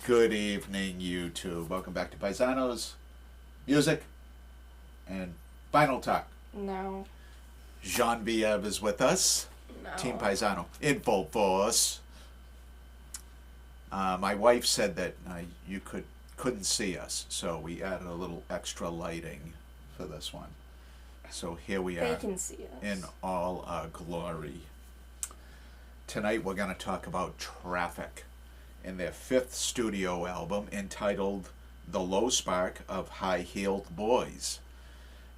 Good evening, YouTube. Welcome back to Paisanos Music and Final Talk. No. Genevieve is with us. No. Team Paisano. Info Force. My wife said that you couldn't see us, so we added a little extra lighting for this one. So here we They are can see us. in all our glory. Tonight we're going to talk about Traffic in their fifth studio album entitled The Low Spark of High-Heeled Boys.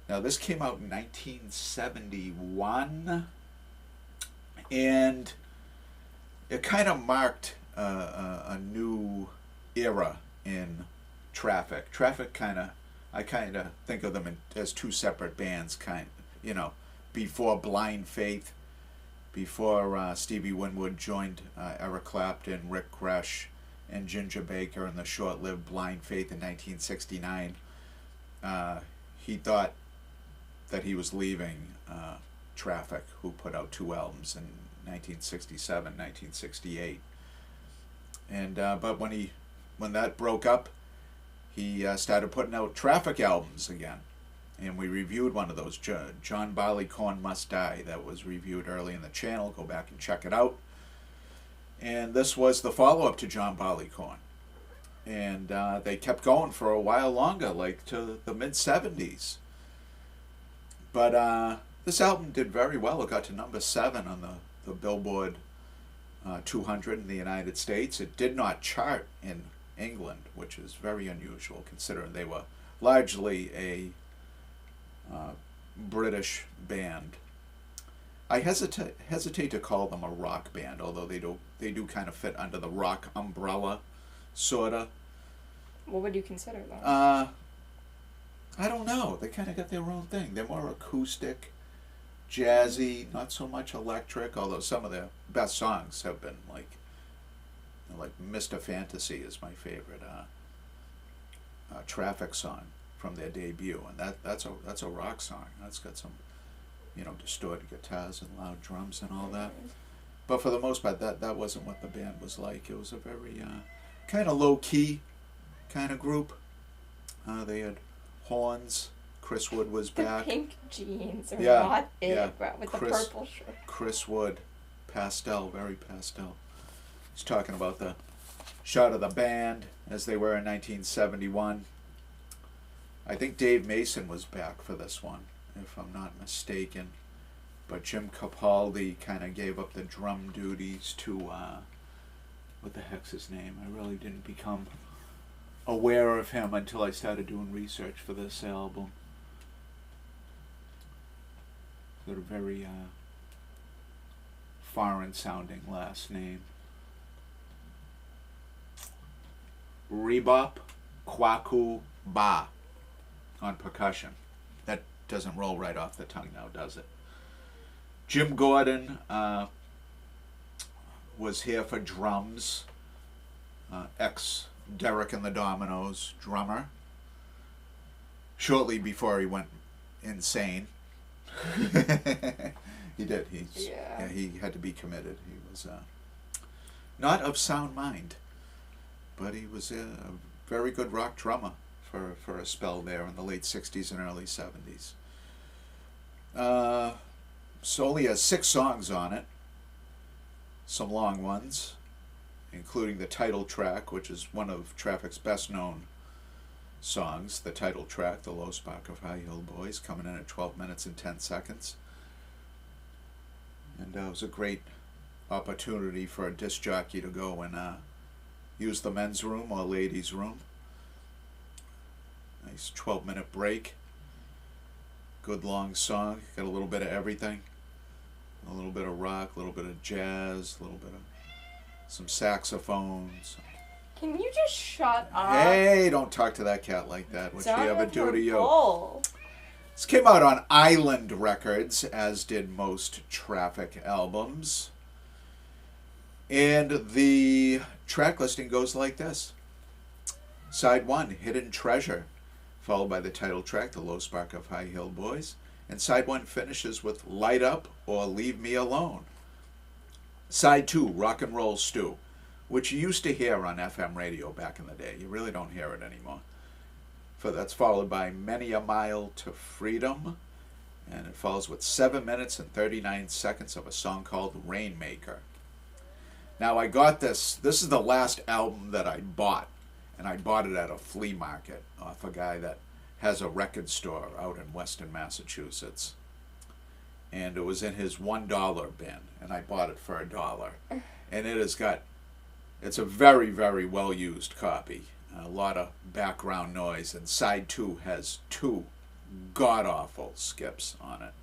Now this came out in 1971, and it kind of marked a new era in Traffic. I kind of think of them as two separate bands, before Blind Faith, before Stevie Winwood joined Eric Clapton, Rick Gresh, and Ginger Baker in the short-lived Blind Faith in 1969. He thought that he was leaving Traffic, who put out two albums in 1967, 1968. And but when that broke up, he started putting out Traffic albums again. And we reviewed one of those, John Barleycorn Must Die. That was reviewed early in the channel. Go back and check it out. And this was the follow-up to John Barleycorn. And they kept going for a while longer, like to the mid-70s. But this album did very well. It got to number 7 on the Billboard 200 in the United States. It did not chart in England, which is very unusual considering they were largely a British band. I hesitate to call them a rock band, although they do kind of fit under the rock umbrella, sorta. What would you consider them? I don't know. They kind of got their own thing. They're more acoustic, jazzy, not so much electric. Although some of their best songs have been like Mr. Fantasy is my favorite Traffic song from their debut, and that's a rock song. That's got some, distorted guitars and loud drums and all that. But for the most part, that wasn't what the band was like. It was a very kind of low key kind of group. They had horns. Chris Wood was back. The pink jeans are Yeah, not it, yeah. but with the Chris- purple shirt. Chris Wood, pastel, very pastel. He's talking about the shot of the band as they were in 1971. I think Dave Mason was back for this one, if I'm not mistaken. But Jim Capaldi kind of gave up the drum duties to, what the heck's his name? I really didn't become aware of him until I started doing research for this album. Got a very foreign-sounding last name. Rebop Kwaku Ba on percussion. That doesn't roll right off the tongue now, does it? Jim Gordon was here for drums. Ex-Derek and the Dominoes drummer. Shortly before he went insane. He did. He had to be committed. He was not of sound mind, but he was a very good rock drummer for a spell there in the late 60s and early 70s. Solely has 6 songs on it, some long ones, including the title track, which is one of Traffic's best known songs, the title track, The Low Spark of High-Heeled Boys, coming in at 12 minutes and 10 seconds. And it was a great opportunity for a disc jockey to go and use the men's room or ladies' room. Nice 12-minute break. Good long song. Got a little bit of everything. A little bit of rock, a little bit of jazz, a little bit of some saxophones. Can you just shut up? Hey, don't talk to that cat like that. What she It's out ever of do her to you? bowl. This came out on Island Records, as did most Traffic albums. And the track listing goes like this. Side 1, Hidden Treasure, followed by the title track, The Low Spark of High-Heeled Boys. And side 1 finishes with Light Up or Leave Me Alone. Side 2, Rock and Roll Stew, which you used to hear on FM radio back in the day. You really don't hear it anymore. That's followed by Many a Mile to Freedom, and it follows with 7 minutes and 39 seconds of a song called Rainmaker. Now I got this. This is the last album that I bought, and I bought it at a flea market off a guy that has a record store out in Western Massachusetts. And it was in his $1 bin, and I bought it for $1. And it's a very, very well used copy. A lot of background noise, and side 2 has 2 god awful skips on it.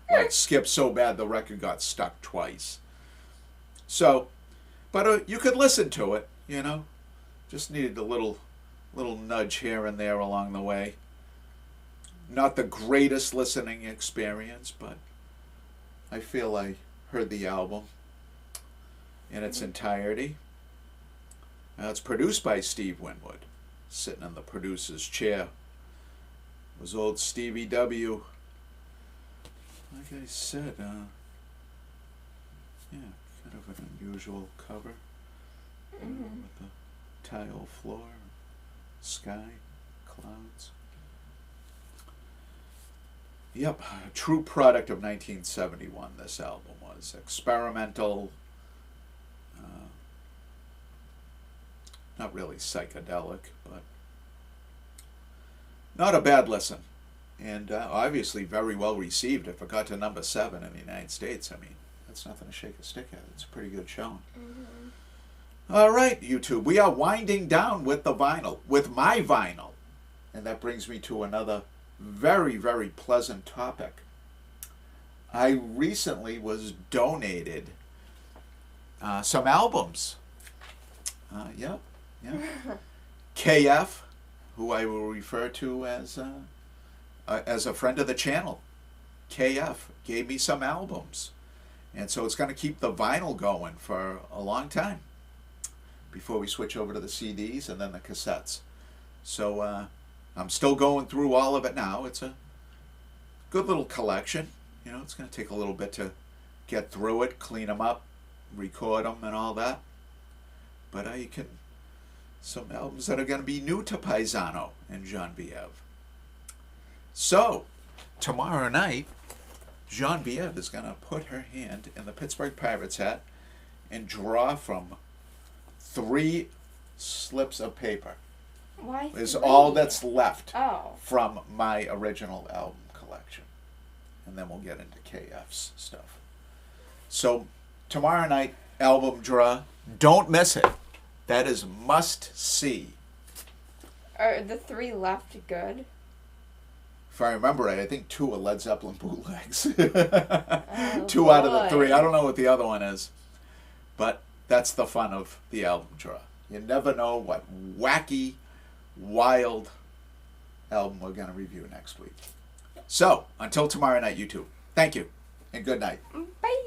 Like skips so bad the record got stuck twice. So, but you could listen to it, you know. Just needed a little nudge here and there along the way. Not the greatest listening experience, but I feel I heard the album in its entirety. It's produced by Steve Winwood, sitting in the producer's chair. It was old Stevie W. Like I said, yeah, kind of an unusual cover with the tile floor, sky, clouds. Yep, a true product of 1971, this album was. Experimental, not really psychedelic, but not a bad listen. And obviously very well received. If it got to number 7 in the United States, I mean, that's nothing to shake a stick at. It's a pretty good showing. All right, YouTube, we are winding down with the vinyl, with my vinyl. And that brings me to another very, very pleasant topic. I recently was donated some albums. Yep. KF, who I will refer to as a friend of the channel, KF, gave me some albums. And so it's going to keep the vinyl going for a long time before we switch over to the CDs and then the cassettes. So I'm still going through all of it now. It's a good little collection. You know, it's going to take a little bit to get through it, clean them up, record them and all that. But some albums that are going to be new to Paisano and Genevieve. So, tomorrow night, Genevieve is going to put her hand in the Pittsburgh Pirates hat and draw from 3 slips of paper. Why? Is all that's left Oh. from my original album collection. And then we'll get into KF's stuff. So, tomorrow night, album draw. Don't miss it. That is must see. Are the 3 left good? If I remember right, I think 2 are Led Zeppelin bootlegs. Oh, 2 out of the boy. 3. I don't know what the other one is. But that's the fun of the album draw. You never know what wacky, wild album we're going to review next week. So, until tomorrow night, YouTube. Thank you, and good night. Bye.